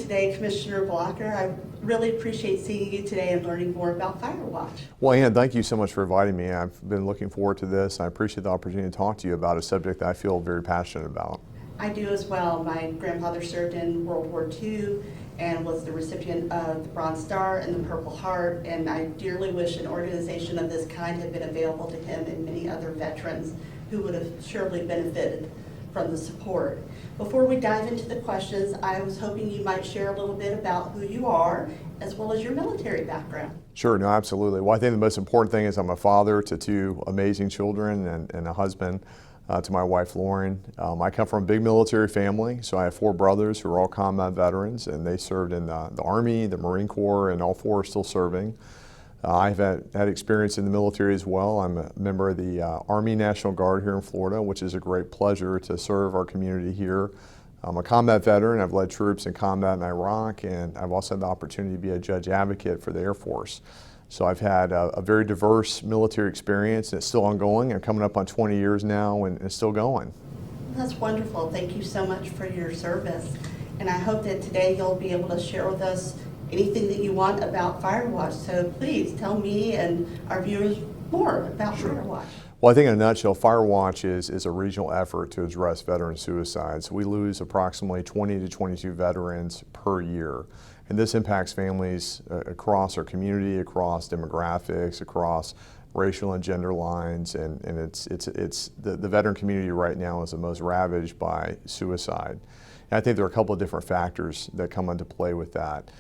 today, Commissioner Blocker. I really appreciate seeing you today and learning more about Firewatch. Well, Ann, thank you so much for inviting me. I've been looking forward to this. I appreciate the opportunity to talk to you about a subject that I feel very passionate about. I do as well. My grandfather served in World War II and was the recipient of the Bronze Star and the Purple Heart, and I dearly wish an organization of this kind had been available to him and many other veterans who would have surely benefited from the support. Before we dive into the questions, I was hoping you might share a little bit about who you are as well as your military background. Sure, no, absolutely. Well, I think the most important thing is I'm a father to two amazing children and a husband to my wife, Lauren. I come from a big military family, so I have four brothers who are all combat veterans, and they served in the Army, the Marine Corps, and all four are still serving. I've had experience in the military as well. I'm a member of the Army National Guard here in Florida, which is a great pleasure to serve our community here. I'm a combat veteran. I've led troops in combat in Iraq, and I've also had the opportunity to be a judge advocate for the Air Force. So I've had a very diverse military experience, and it's still ongoing. I'm coming up on 20 years now, and it's still going. That's wonderful. Thank you so much for your service. And I hope that today you'll be able to share with us anything that you want about Firewatch. So please tell me and our viewers more about Firewatch. Well, I think in a nutshell, Firewatch is a regional effort to address veteran suicides. We lose approximately 20 to 22 veterans per year. And this impacts families across our community, across demographics, across racial and gender lines, and the veteran community right now is the most ravaged by suicide. And I think there are a couple of different factors that come into play with that.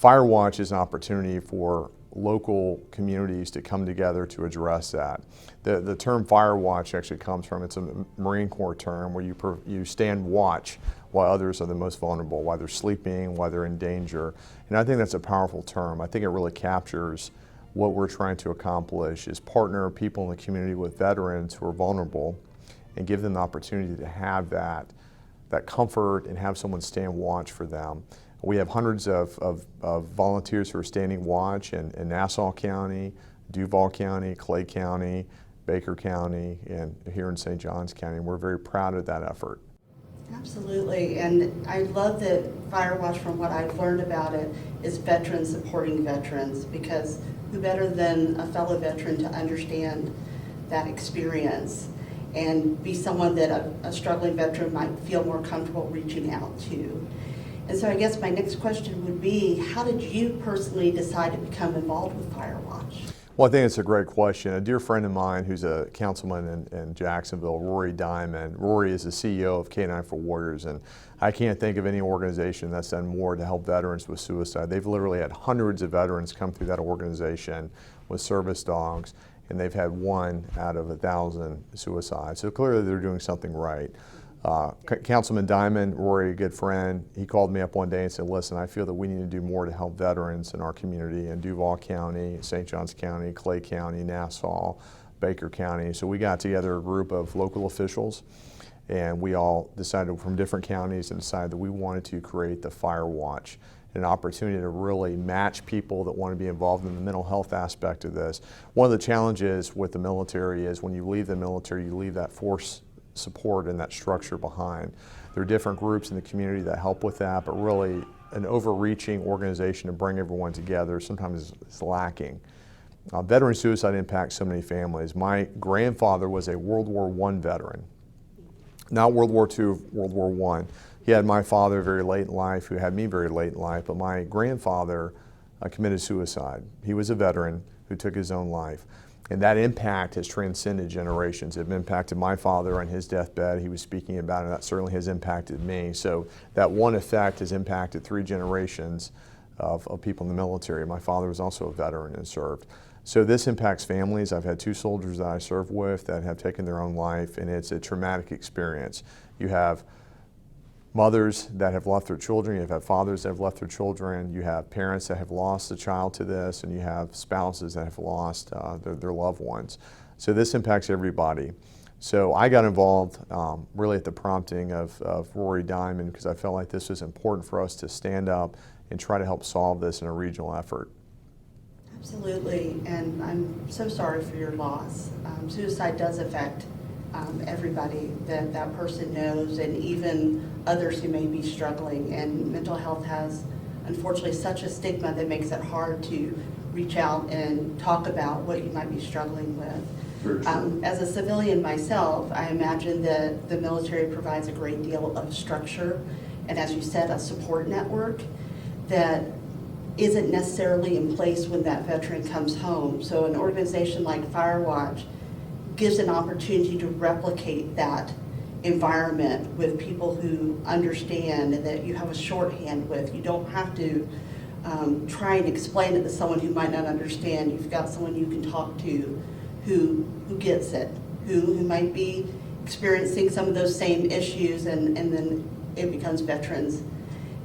Firewatch is an opportunity for local communities to come together to address that. The term Firewatch actually comes from, it's a Marine Corps term where you stand watch while others are the most vulnerable, while they're sleeping, while they're in danger. And I think that's a powerful term. I think it really captures what we're trying to accomplish is partner people in the community with veterans who are vulnerable and give them the opportunity to have that comfort and have someone stand watch for them. We have hundreds of volunteers who are standing watch in Nassau County, Duval County, Clay County, Baker County, and here in St. Johns County. And we're very proud of that effort. Absolutely, and I love that Firewatch, from what I've learned about it, is veterans supporting veterans, because who better than a fellow veteran to understand that experience and be someone that a struggling veteran might feel more comfortable reaching out to. And so I guess my next question would be, how did you personally decide to become involved with Firewatch? Well, I think it's a great question. A dear friend of mine who's a councilman in Jacksonville, Rory Diamond. Rory is the CEO of K9 for Warriors, and I can't think of any organization that's done more to help veterans with suicide. They've literally had hundreds of veterans come through that organization with service dogs, and they've had 1 out of 1,000 suicides. So clearly they're doing something right. Councilman Diamond, Rory, a good friend, he called me up one day and said, listen, I feel that we need to do more to help veterans in our community in Duval County, St. Johns County, Clay County, Nassau, Baker County. So we got together a group of local officials, and we all decided from different counties and decided that we wanted to create the Firewatch, an opportunity to really match people that want to be involved in the mental health aspect of this. One of the challenges with the military is when you leave the military, you leave that force support and that structure behind. There are different groups in the community that help with that, but really an overreaching organization to bring everyone together sometimes is lacking. Veteran suicide impacts so many families. My grandfather was a World War I veteran, not World War II, World War I. He had my father very late in life, who had me very late in life, but my grandfather committed suicide. He was a veteran who took his own life. And that impact has transcended generations. It impacted my father on his deathbed. He was speaking about it. That certainly has impacted me. So that one effect has impacted 3 generations of people in the military. My father was also a veteran and served. So this impacts families. I've had 2 soldiers that I serve with that have taken their own life, and it's a traumatic experience. You have mothers that have left their children, you have fathers that have left their children, you have parents that have lost a child to this, and you have spouses that have lost their loved ones. So this impacts everybody. So I got involved really at the prompting of Rory Diamond, because I felt like this was important for us to stand up and try to help solve this in a regional effort. Absolutely, and I'm so sorry for your loss. Suicide does affect everybody that person knows, and even others who may be struggling. And mental health has, unfortunately, such a stigma that makes it hard to reach out and talk about what you might be struggling with. As a civilian myself, I imagine that the military provides a great deal of structure and, as you said, a support network that isn't necessarily in place when that veteran comes home. So an organization like Firewatch gives an opportunity to replicate that environment with people who understand and that you have a shorthand with. You don't have to try and explain it to someone who might not understand. You've got someone you can talk to who gets it, who might be experiencing some of those same issues, and then it becomes veterans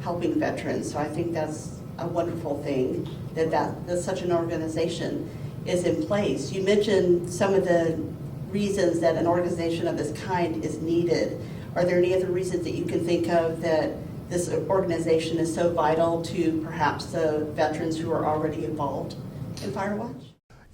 helping veterans. So I think that's a wonderful thing that such an organization is in place. You mentioned some of the reasons that an organization of this kind is needed. Are there any other reasons that you can think of that this organization is so vital to perhaps the veterans who are already involved in Firewatch?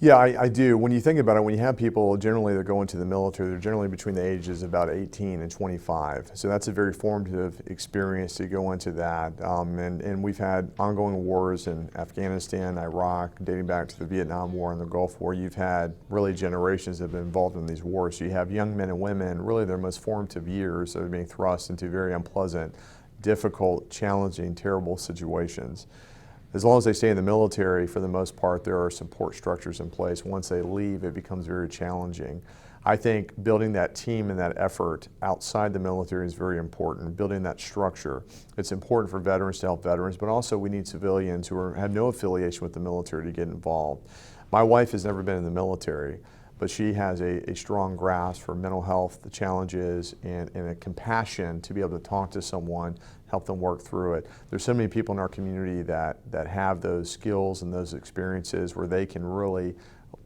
Yeah, I do. When you think about it, when you have people generally that go into the military, they're generally between the ages of about 18 and 25. So that's a very formative experience to go into that. And we've had ongoing wars in Afghanistan, Iraq, dating back to the Vietnam War and the Gulf War. You've had really generations that have been involved in these wars. So you have young men and women, really their most formative years that are being thrust into very unpleasant, difficult, challenging, terrible situations. As long as they stay in the military, for the most part, there are support structures in place. Once they leave, it becomes very challenging. I think building that team and that effort outside the military is very important, building that structure. It's important for veterans to help veterans, but also we need civilians who have no affiliation with the military to get involved. My wife has never been in the military, but she has a strong grasp for mental health, the challenges, and a compassion to be able to talk to someone, help them work through it. There's so many people in our community that have those skills and those experiences where they can really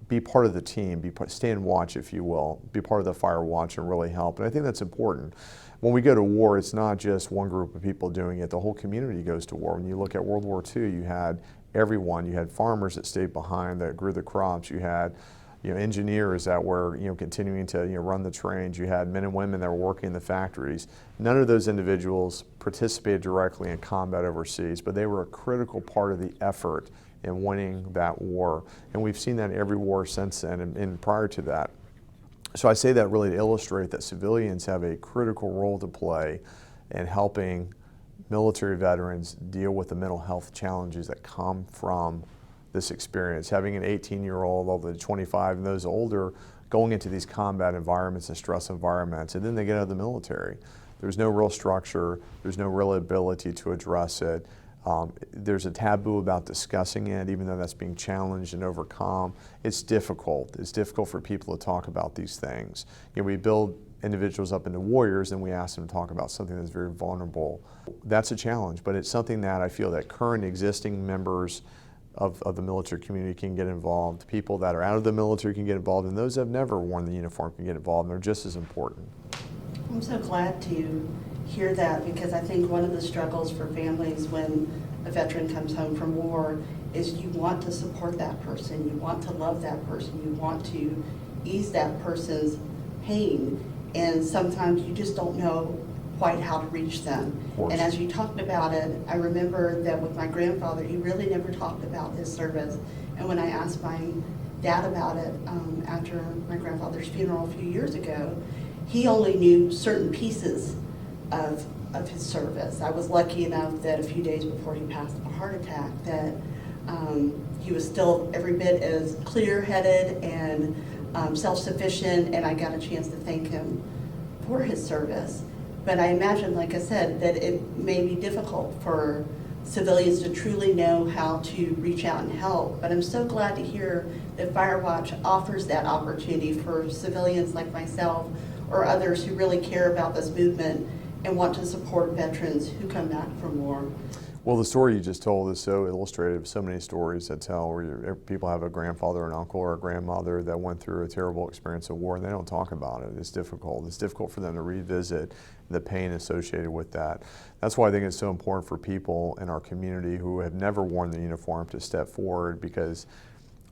be part of the team, stand watch, if you will, be part of the fire watch and really help. And I think that's important. When we go to war, it's not just one group of people doing it. The whole community goes to war. When you look at World War II, you had everyone. You had farmers that stayed behind that grew the crops. You had engineers that were continuing to run the trains. You had men and women that were working in the factories. None of those individuals participated directly in combat overseas, but they were a critical part of the effort in winning that war. And we've seen that in every war since then and prior to that. So I say that really to illustrate that civilians have a critical role to play in helping military veterans deal with the mental health challenges that come from this experience. Having an 18-year-old over the 25 and those older going into these combat environments and stress environments, and then they get out of the military. There's no real structure, there's no real ability to address it. There's a taboo about discussing it, even though that's being challenged and overcome. It's difficult. It's difficult for people to talk about these things. We build individuals up into warriors and we ask them to talk about something that's very vulnerable. That's a challenge, but it's something that I feel that current existing members of the military community can get involved. People that are out of the military can get involved, and those that have never worn the uniform can get involved, and they're just as important. I'm so glad to hear that, because I think one of the struggles for families when a veteran comes home from war is you want to support that person, you want to love that person, you want to ease that person's pain, and sometimes you just don't know quite how to reach them. And as you talked about it, I remember that with my grandfather, he really never talked about his service. And when I asked my dad about it after my grandfather's funeral a few years ago, he only knew certain pieces of his service. I was lucky enough that a few days before he passed of a heart attack that he was still every bit as clear-headed and self-sufficient, and I got a chance to thank him for his service. But I imagine, like I said, that it may be difficult for civilians to truly know how to reach out and help. But I'm so glad to hear that Firewatch offers that opportunity for civilians like myself or others who really care about this movement and want to support veterans who come back from war. Well, the story you just told is so illustrative. So many stories that tell where people have a grandfather, an uncle, or a grandmother that went through a terrible experience of war, and they don't talk about it. It's difficult. It's difficult for them to revisit the pain associated with that. That's why I think it's so important for people in our community who have never worn the uniform to step forward, because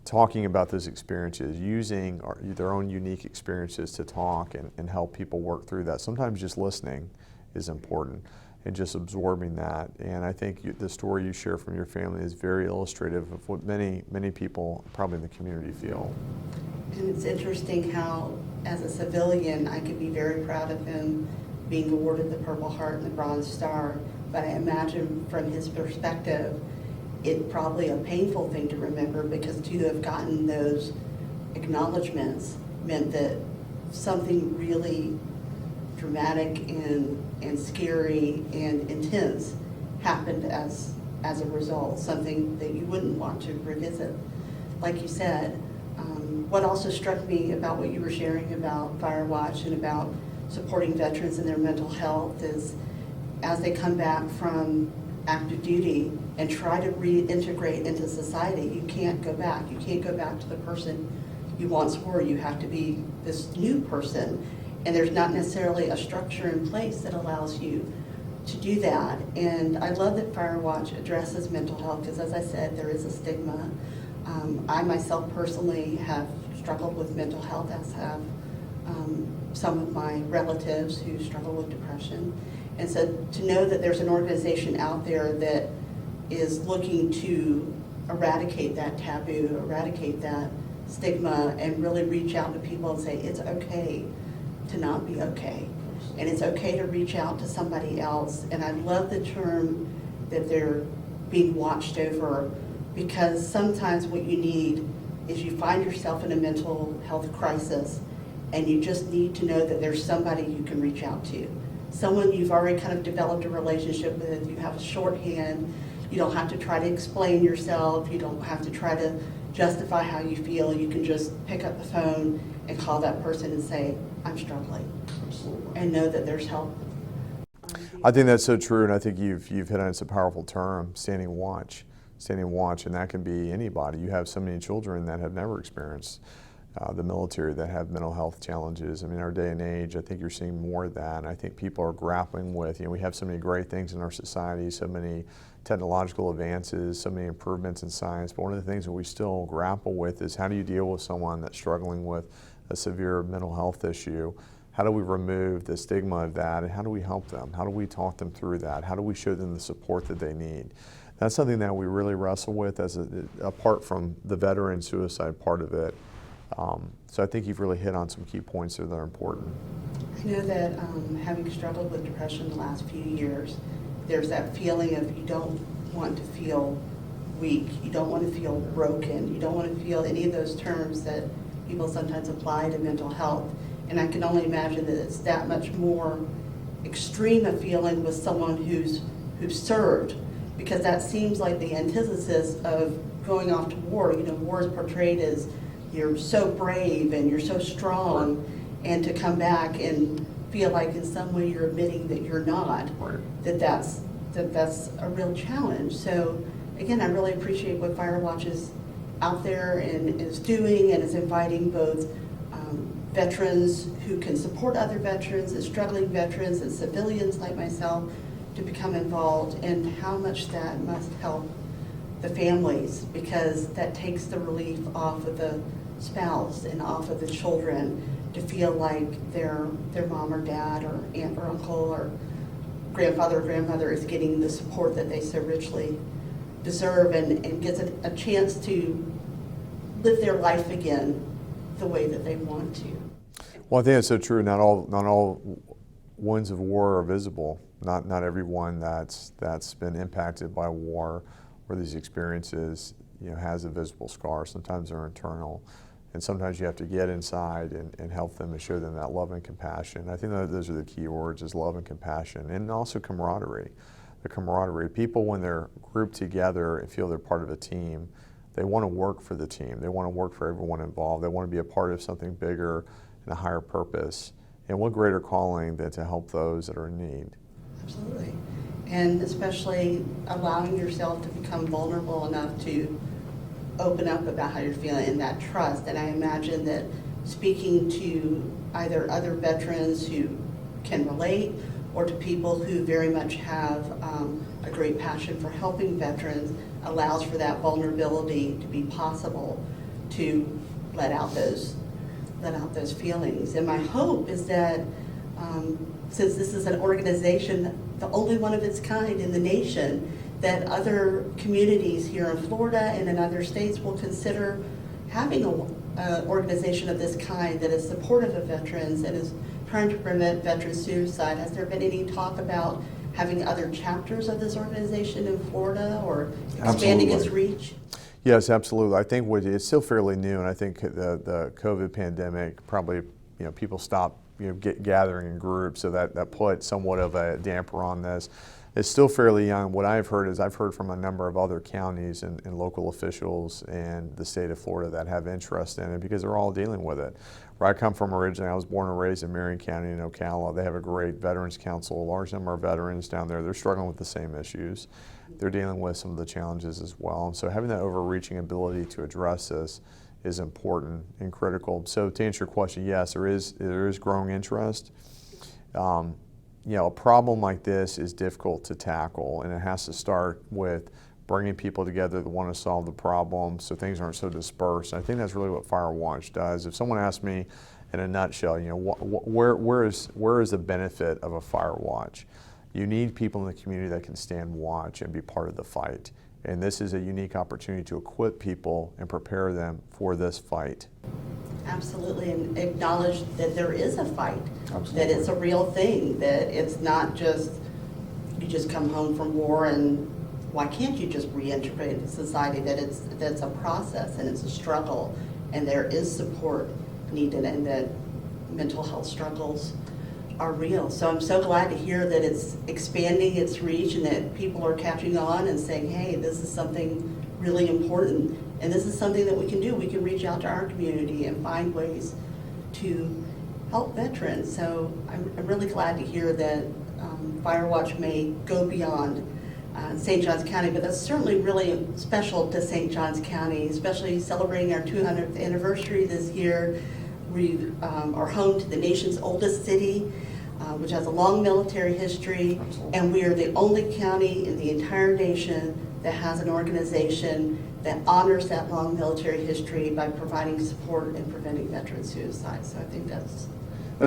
talking about those experiences, using their own unique experiences to talk and help people work through that. Sometimes just listening is important. and just absorbing that. And I think the story you share from your family is very illustrative of what many, many people probably in the community feel. And it's interesting how, as a civilian, I could be very proud of him being awarded the Purple Heart and the Bronze Star, but I imagine from his perspective, it's probably a painful thing to remember, because to have gotten those acknowledgments meant that something really dramatic and scary and intense happened as a result, something that you wouldn't want to revisit. Like you said, what also struck me about what you were sharing about Firewatch and about supporting veterans in their mental health is, as they come back from active duty and try to reintegrate into society, you can't go back. You can't go back to the person you once were. You have to be this new person. And there's not necessarily a structure in place that allows you to do that. And I love that Firewatch addresses mental health, because as I said, there is a stigma. I myself personally have struggled with mental health, as have some of my relatives who struggle with depression. And so to know that there's an organization out there that is looking to eradicate that taboo, eradicate that stigma, and really reach out to people and say it's okay to not be okay. And it's okay to reach out to somebody else. And I love the term that they're being watched over, because sometimes what you need is you find yourself in a mental health crisis and you just need to know that there's somebody you can reach out to. Someone you've already kind of developed a relationship with, you have a shorthand, you don't have to try to explain yourself, you don't have to try to justify how you feel, you can just pick up the phone and call that person and say, I'm struggling, and know that there's help. I think that's so true, and I think you've hit on, it's a powerful term, standing watch, and that can be anybody. You have so many children that have never experienced the military, that have mental health challenges. I mean, our day and age, I think you're seeing more of that, and I think people are grappling with, we have so many great things in our society, so many technological advances, so many improvements in science, but one of the things that we still grapple with is, how do you deal with someone that's struggling with a severe mental health issue? How do we remove the stigma of that, and how do we help them? How do we talk them through that? How do we show them the support that they need? That's something that we really wrestle with, apart from the veteran suicide part of it. So I think you've really hit on some key points that are important. I know that having struggled with depression the last few years, there's that feeling of you don't want to feel weak, you don't want to feel broken, you don't want to feel any of those terms that people sometimes apply to mental health. And I can only imagine that it's that much more extreme a feeling with someone who's served, because that seems like the antithesis of going off to war. War is portrayed as you're so brave and you're so strong, and to come back and feel like in some way you're admitting that you're not, that's a real challenge. So again, I really appreciate what Firewatch is out there and is doing, and is inviting both veterans who can support other veterans, and struggling veterans, and civilians like myself to become involved, and how much that must help the families, because that takes the relief off of the spouse and off of the children to feel like their mom or dad or aunt or uncle or grandfather or grandmother is getting the support that they so richly deserve, and gets a chance to live their life again the way that they want to. Well, I think that's so true. Not all wounds of war are visible. Not everyone that's been impacted by war or these experiences, has a visible scar. Sometimes they're internal, and sometimes you have to get inside and help them and show them that love and compassion. I think that those are the key words: is love and compassion, and also camaraderie. The camaraderie. People, when they're grouped together and feel they're part of a team, they want to work for the team. They want to work for everyone involved. They want to be a part of something bigger and a higher purpose. And what greater calling than to help those that are in need? Absolutely. And especially allowing yourself to become vulnerable enough to open up about how you're feeling, and that trust. And I imagine that speaking to either other veterans who can relate, or to people who very much have a great passion for helping veterans, allows for that vulnerability to be possible, to let out those feelings. And my hope is that since this is an organization the only one of its kind in the nation, that other communities here in Florida and in other states will consider having an organization of this kind that is supportive of veterans and is trying to prevent veteran suicide. Has there been any talk about having other chapters of this organization in Florida or expanding its reach? Yes, absolutely. I think it's still fairly new, and I think the COVID pandemic probably, people stopped gathering in groups, so that put somewhat of a damper on this. It's still fairly young. What I've heard from a number of other counties and local officials in the state of Florida that have interest in it because they're all dealing with it. Where I come from originally, I was born and raised in Marion County in Ocala. They have a great Veterans Council, a large number of veterans down there. They're struggling with the same issues. They're dealing with some of the challenges as well. And so having that overreaching ability to address this is important and critical. So to answer your question, yes, there is growing interest. A problem like this is difficult to tackle, and it has to start with bringing people together that want to solve the problem so things aren't so dispersed. And I think that's really what Firewatch does. If someone asks me in a nutshell, where is the benefit of a Firewatch? You need people in the community that can stand watch and be part of the fight. And this is a unique opportunity to equip people and prepare them for this fight. Absolutely, and acknowledge that there is a fight, Absolutely. That it's a real thing, that it's not just you just come home from war and why can't you just reintegrate into society, that's a process and it's a struggle, and there is support needed, and that mental health struggles are real. So I'm so glad to hear that it's expanding its reach and that people are catching on and saying, hey, this is something really important, and this is something that we can do. We can reach out to our community and find ways to help veterans. So I'm really glad to hear that Firewatch may go beyond St. Johns County, but that's certainly really special to St. Johns County, especially celebrating our 200th anniversary this year. We are home to the nation's oldest city, which has a long military history. Absolutely. And we are the only county in the entire nation that has an organization that honors that long military history by providing support and preventing veteran suicide. So I think that's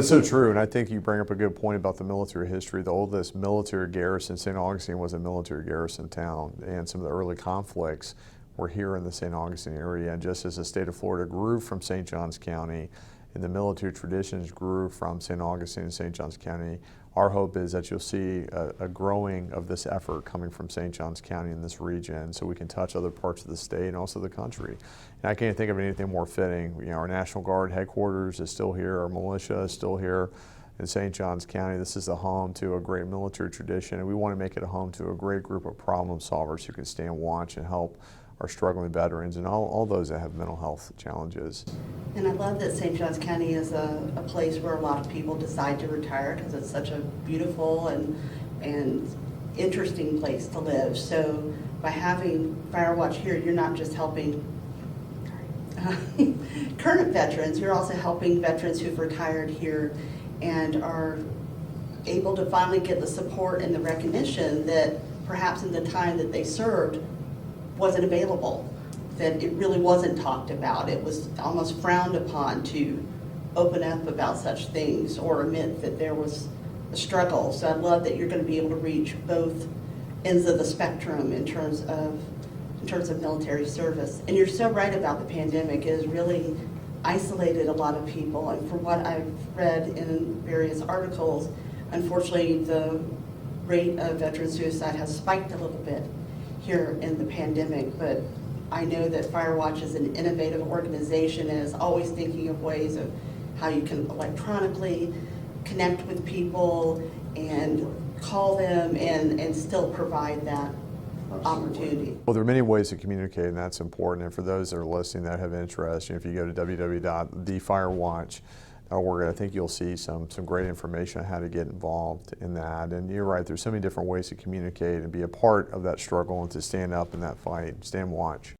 so true, and I think you bring up a good point about the military history. The oldest military garrison, St. Augustine, was a military garrison town, and some of the early conflicts were here in the St. Augustine area. And just as the state of Florida grew from St. Johns County, and the military traditions grew from St. Augustine and St. Johns County, our hope is that you'll see a growing of this effort coming from St. Johns County in this region, so we can touch other parts of the state and also the country. And I can't think of anything more fitting. Our National Guard headquarters is still here, our militia is still here in St. Johns County. This is the home to a great military tradition, and we want to make it a home to a great group of problem solvers who can stand watch and help our struggling veterans and all those that have mental health challenges. And I love that St. Johns County is a place where a lot of people decide to retire because it's such a beautiful and interesting place to live. So by having Firewatch here, you're not just helping current veterans, you're also helping veterans who've retired here and are able to finally get the support and the recognition that perhaps in the time that they served wasn't available, that it really wasn't talked about. It was almost frowned upon to open up about such things or admit that there was a struggle. So I love that you're going to be able to reach both ends of the spectrum in terms of military service. And you're so right about the pandemic. It has really isolated a lot of people. And from what I've read in various articles, unfortunately the rate of veteran suicide has spiked a little bit here in the pandemic, but I know that Firewatch is an innovative organization and is always thinking of ways of how you can electronically connect with people and call them and still provide that opportunity. Well, there are many ways to communicate, and that's important. And for those that are listening that have interest, if you go to www.thefirewatch.org, I think you'll see some great information on how to get involved in that. And you're right, there's so many different ways to communicate and be a part of that struggle and to stand up in that fight, stand watch.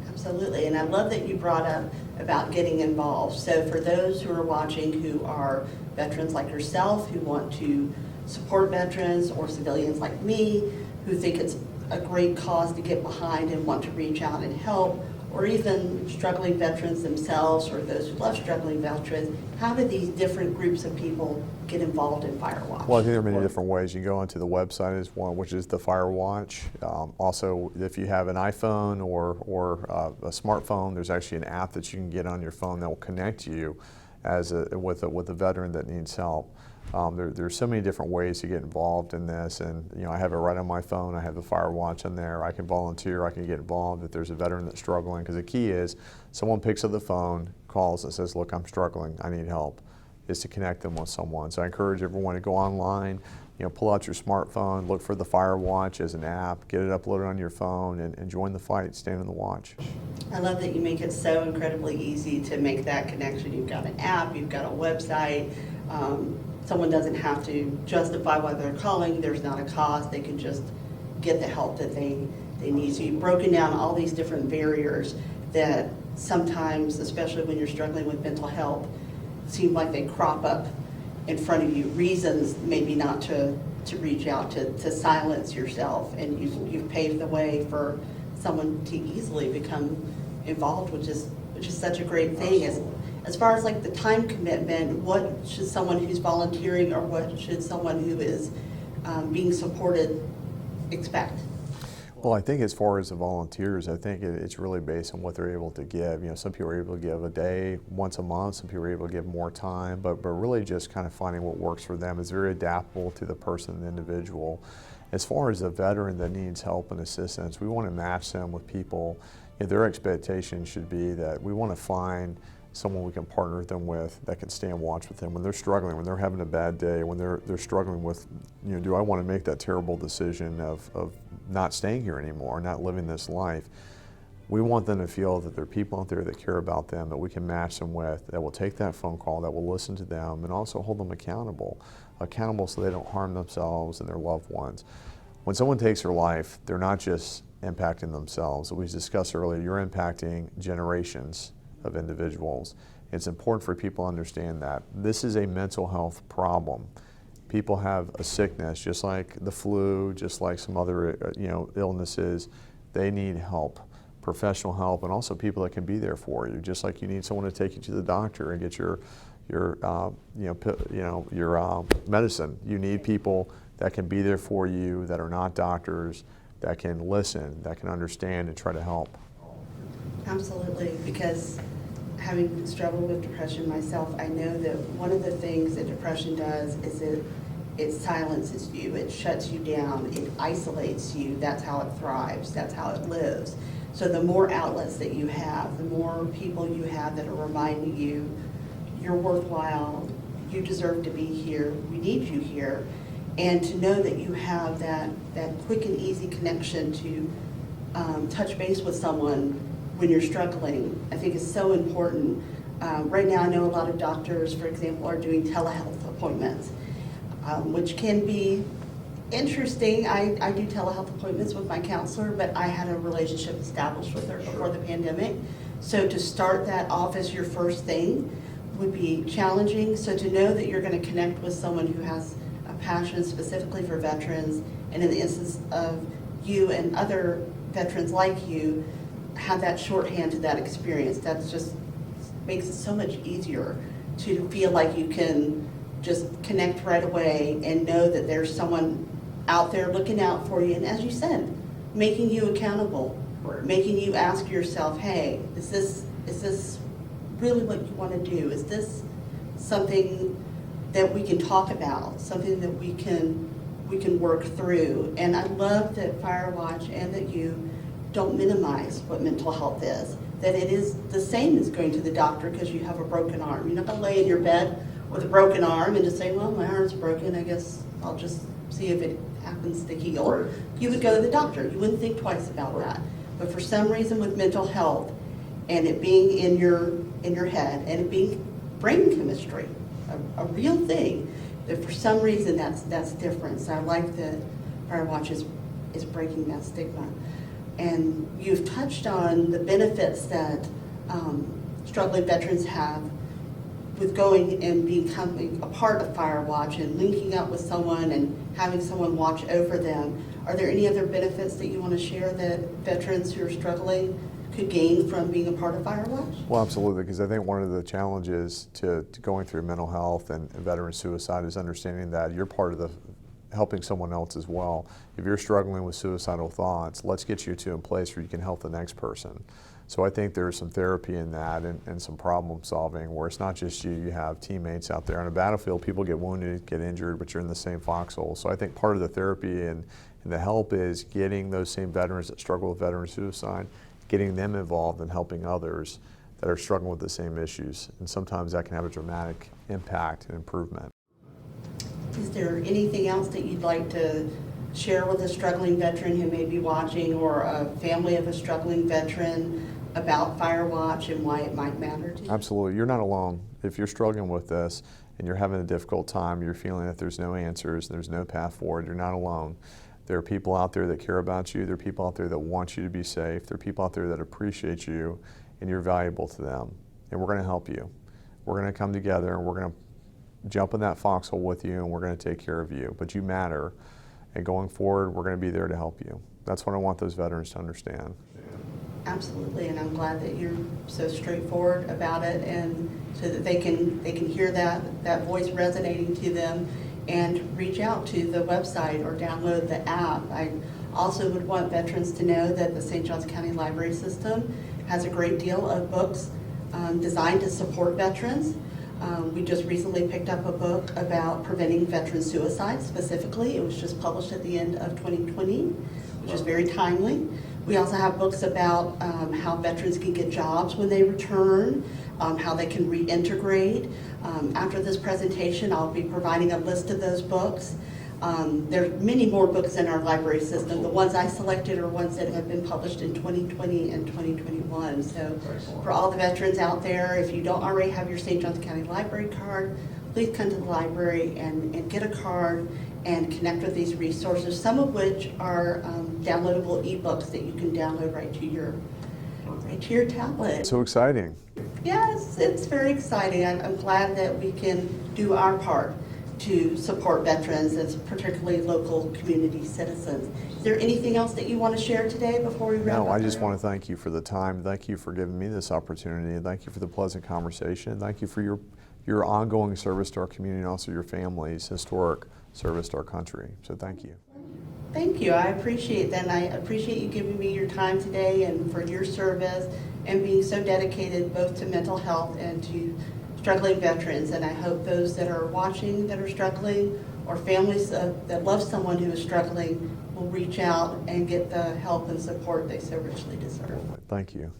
Absolutely, and I love that you brought up about getting involved. So for those who are watching who are veterans like yourself, who want to support veterans, or civilians like me, who think it's a great cause to get behind and want to reach out and help, or even struggling veterans themselves or those who love struggling veterans, how do these different groups of people get involved in Firewatch? Well, I think there are many different ways. You can go onto the website as one, which is the Firewatch. Also, if you have an iPhone or a smartphone, there's actually an app that you can get on your phone that will connect you with a veteran that needs help. There's so many different ways to get involved in this, and I have it right on my phone. I have the Firewatch on there. I can volunteer. I can get involved if there's a veteran that's struggling. Because the key is, someone picks up the phone, calls, and says, "Look, I'm struggling. I need help." Is to connect them with someone. So I encourage everyone to go online, pull out your smartphone, look for the Firewatch as an app, get it uploaded on your phone, and join the fight, stand on the watch. I love that you make it so incredibly easy to make that connection. You've got an app, you've got a website. Someone doesn't have to justify why they're calling. There's not a cost. They can just get the help that they need. So you've broken down all these different barriers that sometimes, especially when you're struggling with mental health, seem like they crop up in front of you. Reasons maybe not to reach out, to silence yourself. And you've paved the way for someone to easily become involved, which is such a great thing. As far as like the time commitment, what should someone who's volunteering or what should someone who is being supported expect? Well, I think as far as the volunteers, I think it's really based on what they're able to give. Some people are able to give a day, once a month. Some people are able to give more time, but really just kind of finding what works for them. Is very adaptable to the person, the individual. As far as a veteran that needs help and assistance, we want to match them with people. Their expectation should be that we want to find someone we can partner them with that can stay and watch with them when they're struggling, when they're having a bad day, when they're struggling with, do I want to make that terrible decision of not staying here anymore, not living this life? We want them to feel that there are people out there that care about them, that we can match them with, that will take that phone call, that will listen to them, and also hold them accountable so they don't harm themselves and their loved ones. When someone takes their life, they're not just impacting themselves. As we discussed earlier, you're impacting generations of individuals. It's important for people to understand that this is a mental health problem. People have a sickness, just like the flu, just like some other illnesses. They need help, professional help, and also people that can be there for you. Just like you need someone to take you to the doctor and get your medicine. You need people that can be there for you, that are not doctors, that can listen, that can understand and try to help. Absolutely, because having struggled with depression myself, I know that one of the things that depression does is it silences you, it shuts you down, it isolates you. That's how it thrives, that's how it lives. So the more outlets that you have, the more people you have that are reminding you you're worthwhile, you deserve to be here, we need you here, and to know that you have that quick and easy connection to touch base with someone when you're struggling, I think is so important. Right now, I know a lot of doctors, for example, are doing telehealth appointments, which can be interesting. I do telehealth appointments with my counselor, but I had a relationship established with her before the pandemic. So to start that off as your first thing would be challenging. So to know that you're going to connect with someone who has a passion specifically for veterans, and in the instance of you and other veterans like you, have that shorthand to that experience. That just makes it so much easier to feel like you can just connect right away and know that there's someone out there looking out for you. And as you said, making you accountable, making you ask yourself, hey, is this really what you want to do? Is this something that we can talk about, something that we can work through? And I love that Firewatch and that you don't minimize what mental health is, that it is the same as going to the doctor because you have a broken arm. You're not going to lay in your bed with a broken arm and just say, well, my arm's broken, I guess I'll just see if it happens to heal. Right. You would go to the doctor. You wouldn't think twice about that. But for some reason with mental health and it being in your head and it being brain chemistry, a real thing, that for some reason that's different. So I like that Firewatch is breaking that stigma. And you've touched on the benefits that struggling veterans have with going and becoming a part of Firewatch and linking up with someone and having someone watch over them. Are there any other benefits that you want to share that veterans who are struggling could gain from being a part of Firewatch? Well, absolutely, because I think one of the challenges to going through mental health and veteran suicide is understanding that you're part of the helping someone else as well. If you're struggling with suicidal thoughts, let's get you to a place where you can help the next person. So I think there's some therapy in that and some problem solving where it's not just you, you have teammates out there. On a battlefield, people get wounded, get injured, but you're in the same foxhole. So I think part of the therapy and the help is getting those same veterans that struggle with veteran suicide, getting them involved in helping others that are struggling with the same issues. And sometimes that can have a dramatic impact and improvement. Is there anything else that you'd like to share with a struggling veteran who may be watching, or a family of a struggling veteran, about Firewatch and why it might matter to you? Absolutely. You're not alone. If you're struggling with this and you're having a difficult time, you're feeling that there's no answers, there's no path forward, you're not alone. There are people out there that care about you. There are people out there that want you to be safe. There are people out there that appreciate you, and you're valuable to them. And we're going to help you. We're going to come together, and we're going to jump in that foxhole with you, and we're going to take care of you. But you matter. And going forward, we're going to be there to help you. That's what I want those veterans to understand. Absolutely, and I'm glad that you're so straightforward about it, and so that they can hear that voice resonating to them and reach out to the website or download the app. I also would want veterans to know that the St. Johns County Library System has a great deal of books designed to support veterans. We just recently picked up a book about preventing veteran suicide specifically. It was just published at the end of 2020, which is very timely. We also have books about how veterans can get jobs when they return, how they can reintegrate. After this presentation, I'll be providing a list of those books. There are many more books in our library system. The ones I selected are ones that have been published in 2020 and 2021. So for all the veterans out there, if you don't already have your St. Johns County Library card, please come to the library and get a card and connect with these resources, some of which are downloadable ebooks that you can download right to your tablet. So exciting. Yes, it's very exciting. I'm glad that we can do our part to support veterans, as particularly local community citizens. Is there anything else that you want to share today before we wrap up? No, I just want to thank you for the time. Thank you for giving me this opportunity. And thank you for the pleasant conversation. Thank you for your ongoing service to our community and also your family's historic service to our country. So thank you. Thank you. I appreciate that. And I appreciate you giving me your time today and for your service and being so dedicated both to mental health and to struggling veterans. And I hope those that are watching that are struggling, or families that love someone who is struggling, will reach out and get the help and support they so richly deserve. Thank you.